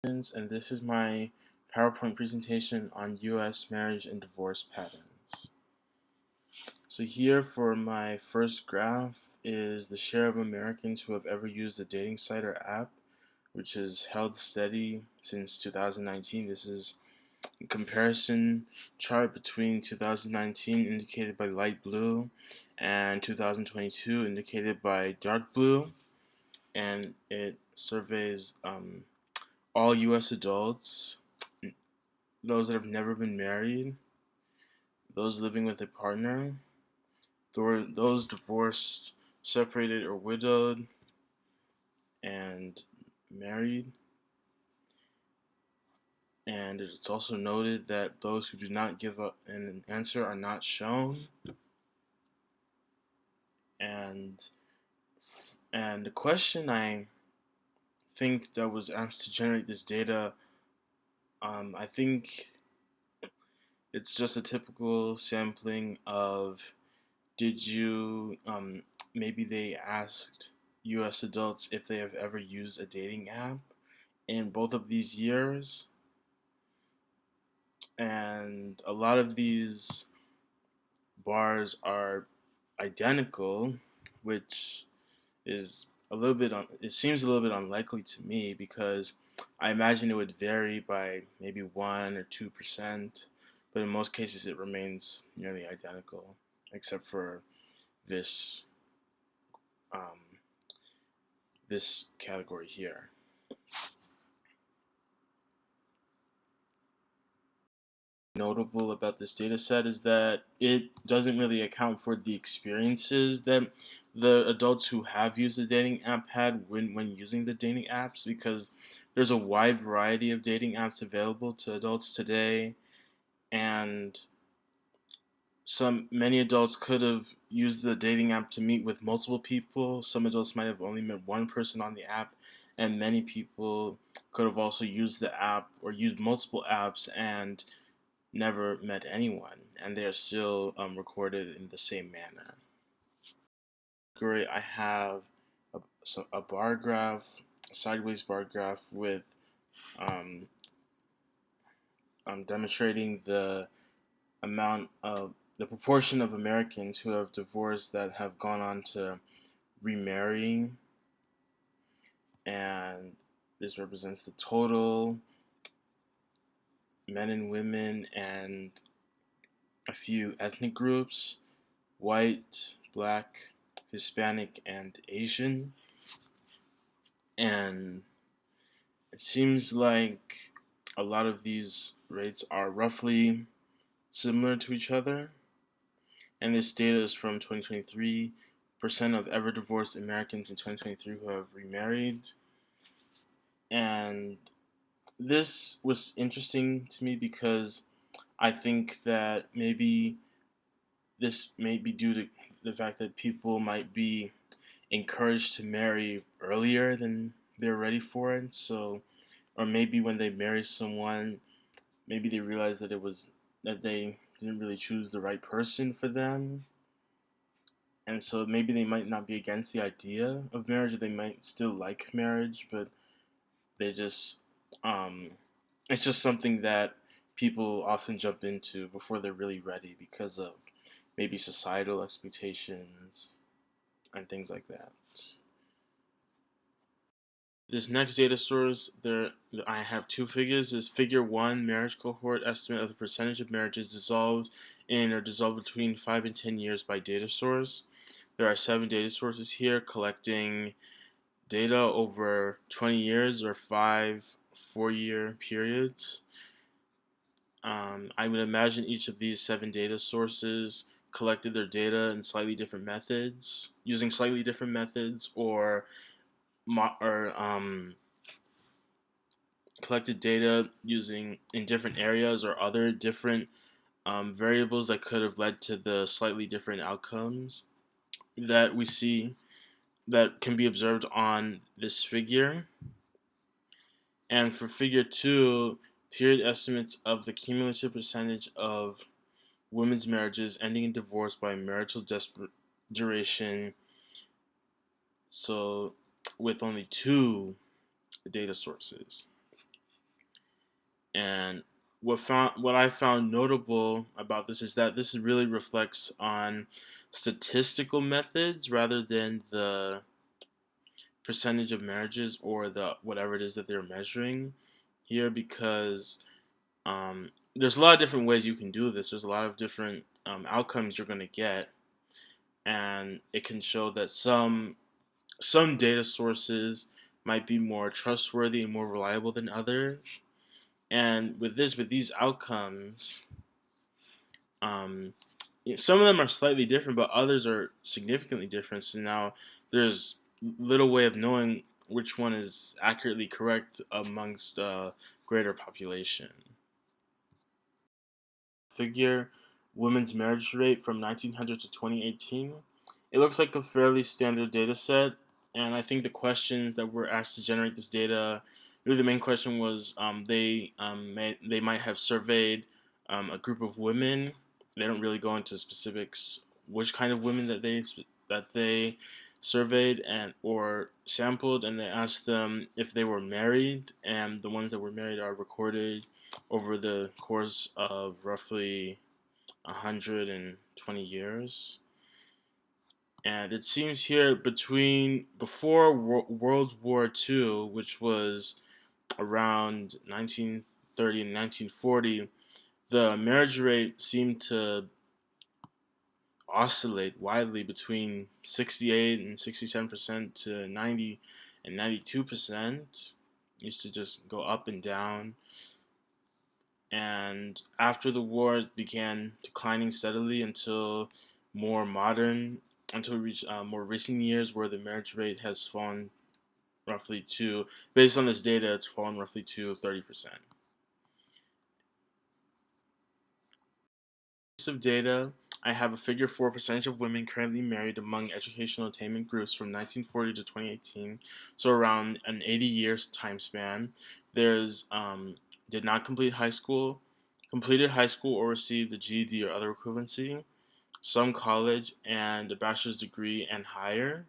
And this is my PowerPoint presentation on U.S. marriage and divorce patterns. So here for my first graph is the share of Americans who have ever used a dating site or app, which has held steady since 2019. This is a comparison chart between 2019 indicated by light blue and 2022 indicated by dark blue, and it surveys all U.S. adults, those that have never been married, those living with a partner, those divorced, separated, or widowed, and married. And it's also noted that those who do not give up an answer are not shown. And the question I think that was asked to generate this data, I think it's just a typical sampling of did you maybe they asked US adults if they have ever used a dating app in both of these years, and a lot of these bars are identical, which is it seems a little bit unlikely to me because I imagine it would vary by maybe 1 or 2%, but in most cases it remains nearly identical except for this um, this category here. Notable about this data set is that it doesn't really account for the experiences that the adults who have used the dating app had when using the dating apps, because there's a wide variety of dating apps available to adults today, and many adults could have used the dating app to meet with multiple people. Some adults might have only met one person on the app, and many people could have also used the app or used multiple apps and never met anyone, and they are still recorded in the same manner. Great, I have a bar graph, a sideways bar graph with um, demonstrating the proportion of Americans who have divorced that have gone on to remarry, and this represents the total men and women and a few ethnic groups: white, black, Hispanic, and Asian. And it seems like a lot of these rates are roughly similar to each other. And this data is from 2023. Percent of ever divorced Americans in 2023 who have remarried. And this was interesting to me because I think that maybe this may be due to the fact that people might be encouraged to marry earlier than they're ready for it. So, or maybe when they marry someone, maybe they realize that they didn't really choose the right person for them, and so maybe they might not be against the idea of marriage, or they might still like marriage, but they just um, it's just something that people often jump into before they're really ready because of maybe societal expectations and things like that. This next data source, there I have two figures. There's figure one, marriage cohort estimate of the percentage of marriages dissolved in or dissolved between 5 and 10 years by data source. There are 7 data sources here collecting data over 20 years or 5 4-year periods. I would imagine each of these 7 data sources collected their data in slightly different methods, using slightly different methods, or collected data using in different areas or other different variables that could have led to the slightly different outcomes that we see that can be observed on this figure. And for figure two, period estimates of the cumulative percentage of women's marriages ending in divorce by marital duration. So, with only 2 data sources. And what I found notable about this is that this really reflects on statistical methods rather than the percentage of marriages or the whatever it is that they're measuring here, because there's a lot of different ways you can do this. There's a lot of different outcomes you're going to get, and it can show that some data sources might be more trustworthy and more reliable than others. And with these outcomes, um, some of them are slightly different, but others are significantly different. So now there's little way of knowing which one is accurately correct amongst a greater population. Figure women's marriage rate from 1900 to 2018. It looks like a fairly standard data set, and I think the questions that were asked to generate this data, really the main question was they might have surveyed a group of women. They don't really go into specifics which kind of women that they surveyed and or sampled, and they asked them if they were married, and the ones that were married are recorded over the course of roughly 120 years. And it seems here before World War II, which was around 1930 and 1940, the marriage rate seemed to oscillate widely between 68 and 67% to 90 and 92%. Used to just go up and down. And after the war, it began declining steadily until we reach more recent years, where the marriage rate has fallen roughly to, based on this data, it's fallen roughly to 30%. Of data, I have a figure for percentage of women currently married among educational attainment groups from 1940 to 2018, so around an 80 years time span. There's did not complete high school, completed high school or received a GED or other equivalency, some college, and a bachelor's degree and higher.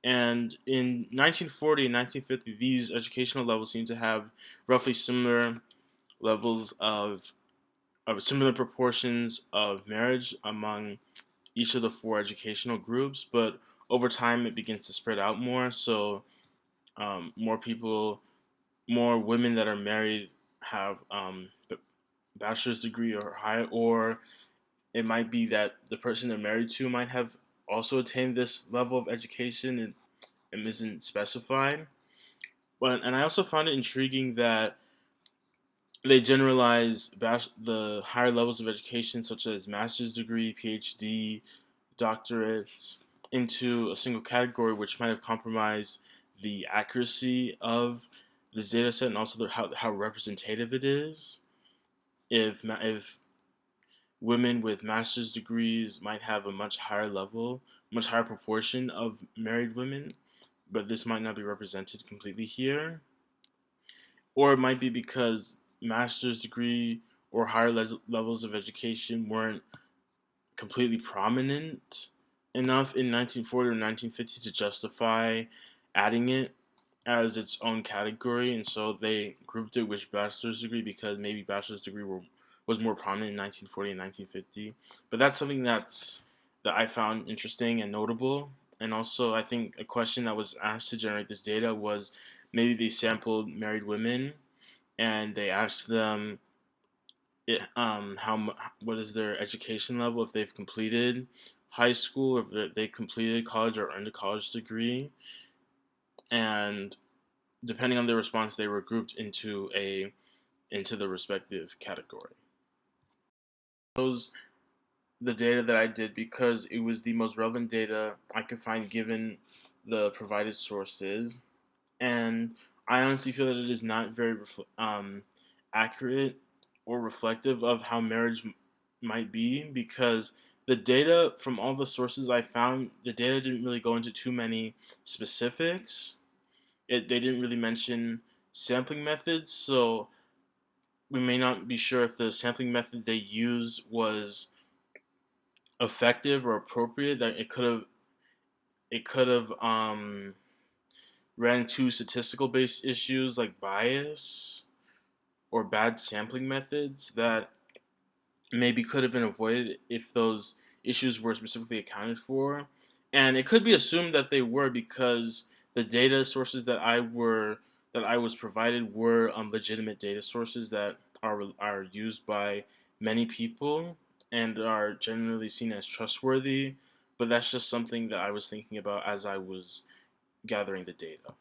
And in 1940 and 1950, these educational levels seem to have roughly similar levels of similar proportions of marriage among each of the four educational groups, but over time it begins to spread out more. So more people, more women that are married have bachelor's degree or higher, or it might be that the person they're married to might have also attained this level of education and isn't specified. And I also found it intriguing that they generalize the higher levels of education, such as master's degree, PhD, doctorates, into a single category, which might have compromised the accuracy of this data set and also how representative it is. If women with master's degrees might have a much higher proportion of married women, but this might not be represented completely here. Or it might be because master's degree or higher levels of education weren't completely prominent enough in 1940 or 1950 to justify adding it as its own category, and so they grouped it with bachelor's degree because maybe bachelor's degree was more prominent in 1940 and 1950. But that's something that I found interesting and notable. And also, I think a question that was asked to generate this data was maybe they sampled married women and they asked them what is their education level, if they've completed high school, if they completed college or earned a college degree, and depending on their response, they were grouped into the respective category. Those the data that I did because it was the most relevant data I could find given the provided sources, and I honestly feel that it is not very accurate or reflective of how marriage might be, because the data from all the sources I found, the data didn't really go into too many specifics. They didn't really mention sampling methods, so we may not be sure if the sampling method they used was effective or appropriate. That it could have ran into statistical based issues like bias, or bad sampling methods that maybe could have been avoided if those issues were specifically accounted for. And it could be assumed that they were because the data sources that I was provided were legitimate data sources that are used by many people and are generally seen as trustworthy. But that's just something that I was thinking about as I was gathering the data.